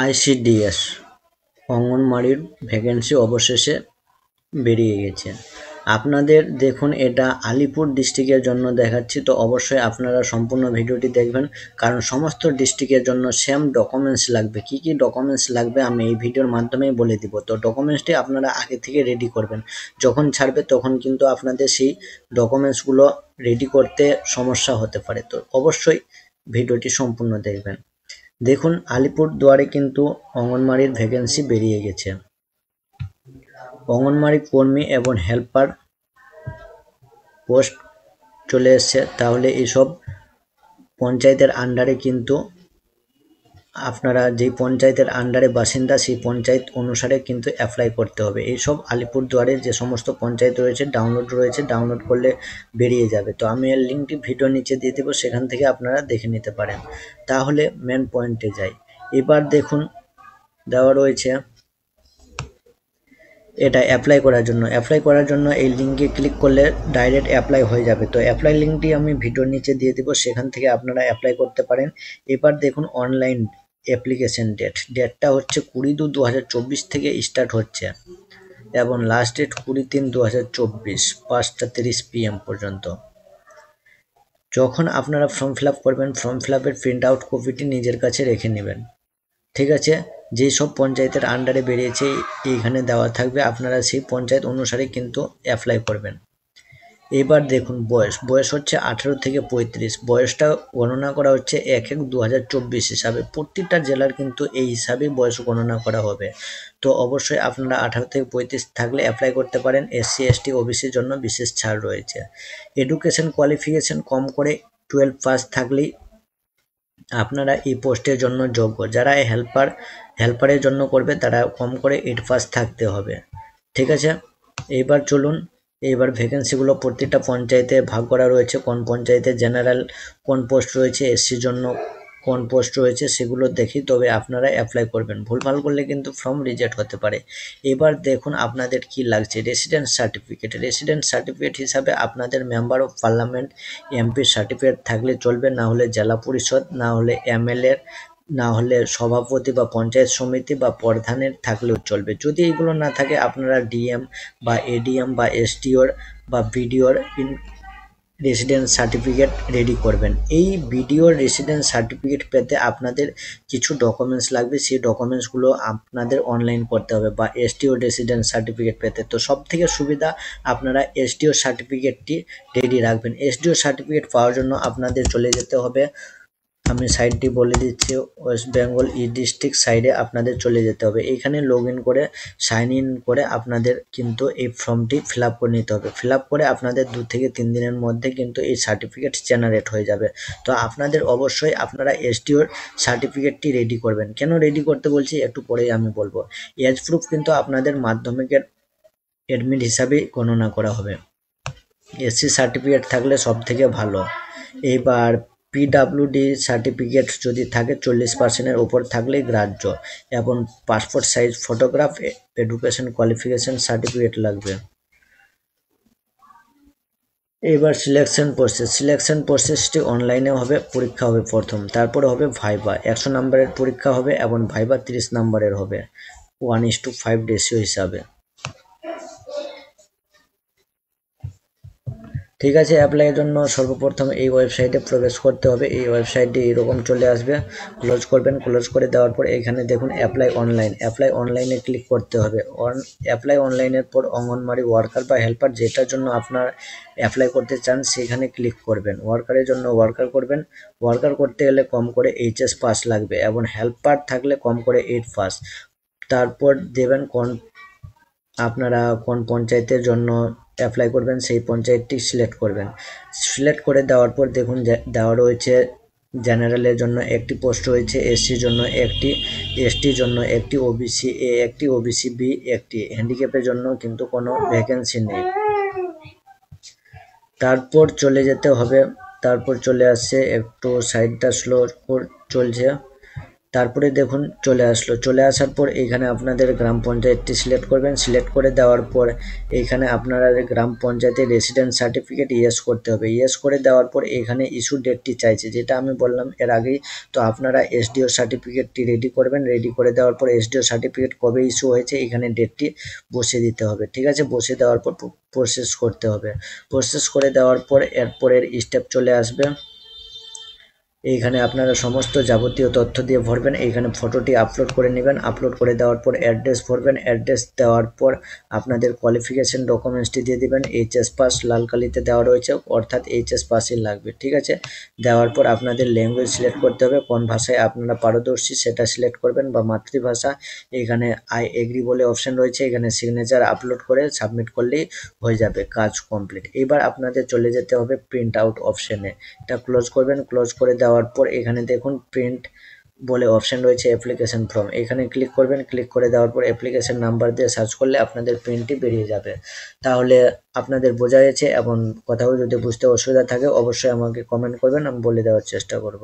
ICDS অঙ্গনওয়াড়ির vacancy অবশেষে বেরিয়ে গেছে। আপনাদের দেখুন, এটা আলিপুর ডিস্ট্রিক্টের জন্য দেখাচ্ছি, তো অবশ্যই আপনারা সম্পূর্ণ ভিডিওটি দেখবেন, কারণ সমস্ত ডিস্ট্রিক্টের জন্য সেম ডকুমেন্টস লাগবে। কি কি ডকুমেন্টস লাগবে আমি এই ভিডিওর মাধ্যমেই বলে দিব। তো ডকুমেন্টসটি আপনারা আগে থেকে রেডি করবেন, যখন ছাড়বে তখন কিন্তু আপনাদের সেই ডকুমেন্টসগুলো রেডি করতে সমস্যা হতে পারে। তো অবশ্যই ভিডিওটি সম্পূর্ণ দেখবেন। দেখুন, আলিপুরদুয়ারে কিন্তু অঙ্গনওয়াড়ির ভ্যাকেন্সি বেরিয়ে গেছে। অঙ্গনওয়াড়ি কর্মী এবং হেল্পার পোস্ট চলে এসছে। তাহলে এইসব পঞ্চায়েতের আন্ডারে কিন্তু আপনারা যেই পঞ্চায়েতের আন্ডারে বাসিন্দা সেই পঞ্চায়েত অনুসারে কিন্তু অ্যাপ্লাই করতে হবে। এইসব আলিপুরদুয়ারের যে সমস্ত পঞ্চায়েত রয়েছে ডাউনলোড করলে বেরিয়ে যাবে। তো আমি এর লিঙ্কটি ভিডিও নিচে দিয়ে দেবো, সেখান থেকে আপনারা দেখে নিতে পারেন। তাহলে মেন পয়েন্টে যাই। এবার দেখুন, দেওয়া রয়েছে এটা অ্যাপ্লাই করার জন্য এই লিঙ্কে ক্লিক করলে ডাইরেক্ট অ্যাপ্লাই হয়ে যাবে। তো অ্যাপ্লাই লিঙ্কটি আমি ভিডিওর নিচে দিয়ে দেবো, সেখান থেকে আপনারা অ্যাপ্লাই করতে পারেন। এবার দেখুন, অনলাইন অ্যাপ্লিকেশন ডেটটা হচ্ছে 20/2/2024 থেকে স্টার্ট হচ্ছে এবং লাস্ট ডেট 20/3/2024 5:30 PM পর্যন্ত। যখন আপনারা ফর্ম ফিল আপ করবেন, ফর্ম ফিল আপের প্রিন্ট আউট কপিটি নিজের কাছে রেখে নেবেন। ঠিক আছে, যেসব পঞ্চায়েতের আন্ডারে বেরিয়েছে এইখানে দেওয়া থাকবে, আপনারা সেই পঞ্চায়েত অনুসারে কিন্তু অ্যাপ্লাই করবেন। এবার দেখুন, বয়স হচ্ছে 18 থেকে 35। বয়সটা গণনা করা হচ্ছে 1/1/2024 হিসাবে। প্রত্যেকটা জেলার কিন্তু এই হিসাবেই বয়স গণনা করা হবে। তো অবশ্যই আপনারা 18 থেকে 35 থাকলে অ্যাপ্লাই করতে পারেন। SC ST OBCর জন্য বিশেষ ছাড় রয়েছে। এডুকেশন কোয়ালিফিকেশন কম করে 12 পাস থাকলেই আপনারা এই পোস্টের জন্য যোগ্য। যারা হেল্পারের জন্য করবে তারা কম করে 8 পাস থাকতে হবে। ঠিক আছে, এইবার চলুন, এইবার ভ্যাকেন্সিগুলো প্রত্যেকটা পঞ্চায়েতে ভাগ করা রয়েছে। কোন পঞ্চায়েতে জেনারেল কোন পোস্ট রয়েছে, এসসির জন্য কোন পোস্ট রয়েছে সেগুলো দেখি, তবে আপনারা অ্যাপ্লাই করবেন। ভুলভাল করলে কিন্তু ফর্ম রিজেক্ট হতে পারে। এবার দেখুন আপনাদের কি লাগছে। রেসিডেন্ট সার্টিফিকেট হিসাবে আপনাদের member of parliament MP certificate থাকলে চলবে, না হলে জেলা পরিষদ, না হলে MLA, না হলে সভাপতি বা পঞ্চায়েত সমিতি বা প্রধানের থাকলেও চলবে। যদি এগুলো না থাকে আপনারা DM বা ADM বা SDOর বা BDOর রেসিডেন্স সার্টিফিকেট রেডি করবেন। এই BDOর রেসিডেন্স সার্টিফিকেট পেতে আপনাদের কিছু ডকুমেন্টস লাগবে, সেই ডকুমেন্টসগুলো আপনাদের অনলাইন করতে হবে। বা SDO রেসিডেন্স সার্টিফিকেট পেতে তো সব থেকে সুবিধা আপনারা SDO সার্টিফিকেটটি রেডি রাখবেন। SDO সার্টিফিকেট পাওয়ার জন্য আপনাদের চলে যেতে হবে, আমি সাইটটি বলে দিচ্ছি, ওয়েস্ট বেঙ্গল ডিস্ট্রিক্ট সাইডে আপনাদের চলে যেতে হবে। এইখানে লগ ইন করে সাইন ইন করে আপনাদের কিন্তু এই ফর্মটি ফিল আপ করে নিতে হবে। ফিল আপ করে আপনাদের 2 থেকে 3 দিনের মধ্যে কিন্তু এই সার্টিফিকেট জেনারেট হয়ে যাবে। তো আপনাদের অবশ্যই আপনারা SDOর সার্টিফিকেটটি রেডি করবেন। কেন রেডি করতে বলছি একটু পরেই আমি বলবো। এজ প্রুফ কিন্তু আপনাদের মাধ্যমিকের অ্যাডমিট হিসাবেই গণনা করা হবে। SC সার্টিফিকেট থাকলে সব থেকে ভালো। এইবার PWD সার্টিফিকেট যদি থাকে 40% উপর থাকলেই গ্রাহ্য, এবং passport size photograph, education qualification certificate লাগবে। এবার সিলেকশন প্রসেসটি অনলাইনে হবে। পরীক্ষা হবে প্রথম, তারপরে হবে ভাইবা। 100 নম্বরের পরীক্ষা হবে এবং ভাইবা 30 নম্বরের হবে 1:5 রেশিও হিসাবে। ঠিক আছে, অ্যাপ্লাইয়ের জন্য সর্বপ্রথম এই ওয়েবসাইটে প্রবেশ করতে হবে। এই ওয়েবসাইটটি এরকম চলে আসবে, ক্লোজ করবেন। ক্লোজ করে দেওয়ার পর এখানে দেখুন অ্যাপ্লাই অনলাইনে ক্লিক করতে হবে। অ্যাপ্লাই অনলাইনের পর অঙ্গনওয়াড়ি ওয়ার্কার বা হেল্পার যেটার জন্য আপনার অ্যাপ্লাই করতে চান সেখানে ক্লিক করবেন। ওয়ার্কারের জন্য ওয়ার্কার করবেন। ওয়ার্কার করতে গেলে কম করে HS পাস লাগবে এবং হেল্পার থাকলে কম করে 8 পাস। তারপর দেবেন আপনারা কোন পঞ্চায়েতের জন্য অ্যাপ্লাই করবেন সেই পঞ্চায়েতটি সিলেক্ট করবেন। সিলেক্ট করে দেওয়ার পর দেখুন দেওয়া রয়েছে জেনারেলের জন্য একটি পোস্ট রয়েছে, SCর জন্য একটি, STর জন্য একটি, OBC A একটি, OBC B একটি, হ্যান্ডিক্যাপের জন্য কিন্তু কোনো ভ্যাকেন্সি নেই। তারপর চলে যেতে হবে, তারপর চলে আসছে, একটু সাইডটা স্লো চলছে। তারপরে দেখুন চলে আসলো, চলে আসার পর এইখানে আপনাদের গ্রাম পঞ্চায়েতটি সিলেক্ট করবেন। সিলেক্ট করে দেওয়ার পর এইখানে আপনারা গ্রাম পঞ্চায়েতের রেসিডেন্ট সার্টিফিকেট ইয়েস করতে হবে। ইয়েস করে দেওয়ার পর এখানে ইস্যু ডেটটি চাইছে, যেটা আমি বললাম এর আগেই। তো আপনারা এসডিও সার্টিফিকেটটি রেডি করবেন। রেডি করে দেওয়ার পর এসডিও সার্টিফিকেট কবে ইস্যু হয়েছে এখানে ডেটটি বসিয়ে দিতে হবে, ঠিক আছে। বসিয়ে দেওয়ার পর প্রসেস করতে হবে। প্রসেস করে দেওয়ার পর এরপরের স্টেপ চলে আসবে। এইখানে আপনারা সমস্ত যাবতীয় তথ্য দিয়ে ভরবেন। এইখানে ফটোটি আপলোড করে নেবেন। আপলোড করে দেওয়ার পর অ্যাড্রেস ভরবেন। অ্যাড্রেস দেওয়ার পর আপনাদের কোয়ালিফিকেশন ডকুমেন্টসটি দিয়ে দিবেন। এইচএস পাস লাল কালিতে দেওয়া রয়েছে, অর্থাৎ এইচএস পাসই লাগবে, ঠিক আছে। দেওয়ার পর আপনাদের ল্যাঙ্গুয়েজ সিলেক্ট করতে হবে, কোন ভাষায় আপনারা পারদর্শী সেটা সিলেক্ট করবেন বা মাতৃভাষা। এখানে আই এগ্রি বলে অপশন রয়েছে, এখানে সিগনেচার আপলোড করে সাবমিট করলেই হয়ে যাবে, কাজ কমপ্লিট। এবার আপনাদের চলে যেতে হবে প্রিন্ট আউট অপশনে। এটা ক্লোজ করবেন। ক্লোজ করে দেওয়ার পর এখানে দেখুন প্রিন্ট বলে অপশন রয়েছে অ্যাপ্লিকেশন ফর্ম, এখানে ক্লিক করবেন। ক্লিক করে দেওয়ার পর অ্যাপ্লিকেশন নাম্বার দিয়ে সার্চ করলে আপনাদের প্রিন্টটি বেরিয়ে যাবে। তাহলে আপনাদের বোঝা গেছে, এবং কোথাও যদি বুঝতে অসুবিধা থাকে অবশ্যই আমাকে কমেন্ট করবেন, আমি বলে দেওয়ার চেষ্টা করব।